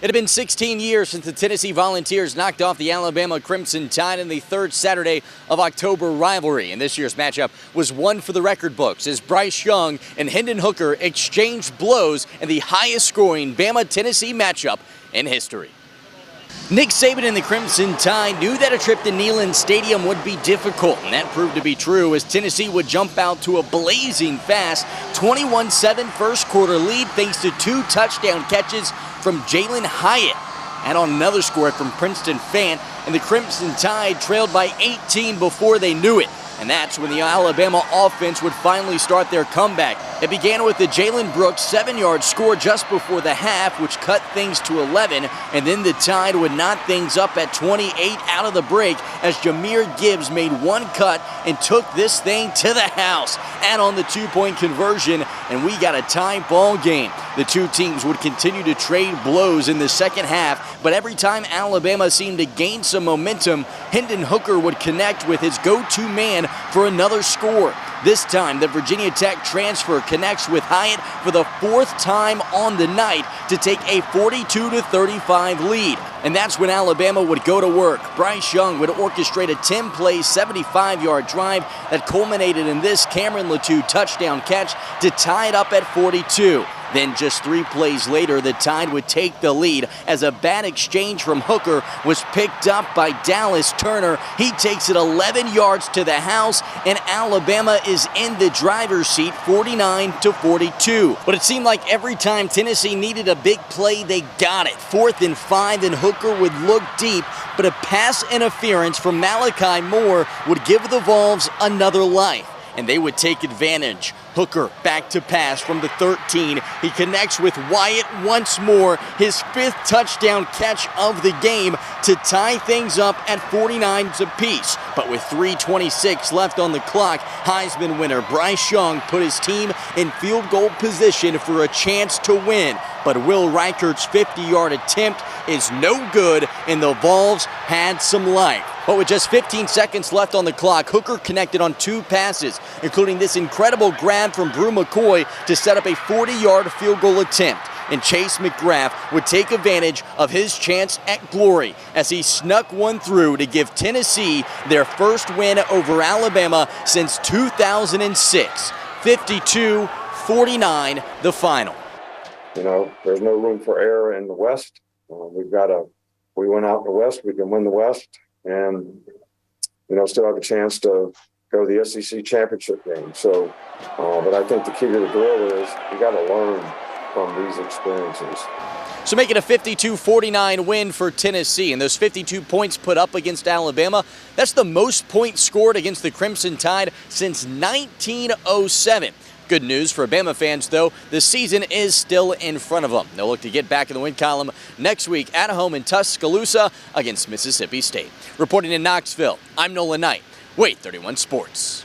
It had been 16 years since the Tennessee Volunteers knocked off the Alabama Crimson Tide in the third Saturday of October rivalry, and this year's matchup was one for the record books as Bryce Young and Hendon Hooker exchanged blows in the highest-scoring Bama-Tennessee matchup in history. Nick Saban and the Crimson Tide knew that a trip to Neyland Stadium would be difficult, and that proved to be true as Tennessee would jump out to a blazing fast 21-7 first quarter lead thanks to 2 touchdown catches from Jalin Hyatt. And on another score from Princeton Fant, and the Crimson Tide trailed by 18 before they knew it. And that's when the Alabama offense would finally start their comeback. It began with the Jalen Brooks 7-yard score just before the half, which cut things to 11, and then the Tide would knot things up at 28 out of the break as Jahmyr Gibbs made one cut and took this thing to the house. Add on the 2-point conversion, and we got a tie ball game. The two teams would continue to trade blows in the second half, but every time Alabama seemed to gain some momentum, Hendon Hooker would connect with his go-to man for another score. This time, the Virginia Tech transfer connects with Hyatt for the 4th time on the night to take a 42-35 lead. And that's when Alabama would go to work. Bryce Young would orchestrate a 10-play, 75-yard drive that culminated in this Cameron Latou touchdown catch to tie it up at 42. Then just 3 plays later, the Tide would take the lead as a bad exchange from Hooker was picked up by Dallas Turner. He takes it 11 yards to the house, and Alabama is in the driver's seat 49-42. But it seemed like every time Tennessee needed a big play, they got it. 4th and 5, and Hooker would look deep, but a pass interference from Malachi Moore would give the Vols another life, and they would take advantage. Hooker back to pass from the 13. He connects with Wyatt once more, his 5th touchdown catch of the game to tie things up at 49 apiece. But with 3:26 left on the clock, Heisman winner Bryce Young put his team in field goal position for a chance to win. But Will Reichert's 50-yard attempt is no good, and the Vols had some life. But with just 15 seconds left on the clock, Hooker connected on 2 passes, including this incredible grab from Brew McCoy to set up a 40-yard field goal attempt. And Chase McGrath would take advantage of his chance at glory as he snuck one through to give Tennessee their first win over Alabama since 2006. 52-49, the final. You know, there's no room for error in the West. We went out in the West, we can win the West, and, you know, still have a chance to go to the SEC championship game. So, but I think the key to the drill is you got to learn from these experiences. So make it a 52-49 win for Tennessee, and those 52 points put up against Alabama, that's the most points scored against the Crimson Tide since 1907. Good news for Bama fans, though, the season is still in front of them. They'll look to get back in the win column next week at home in Tuscaloosa against Mississippi State. Reporting in Knoxville, I'm Nolan Knight, WAIT 31 Sports.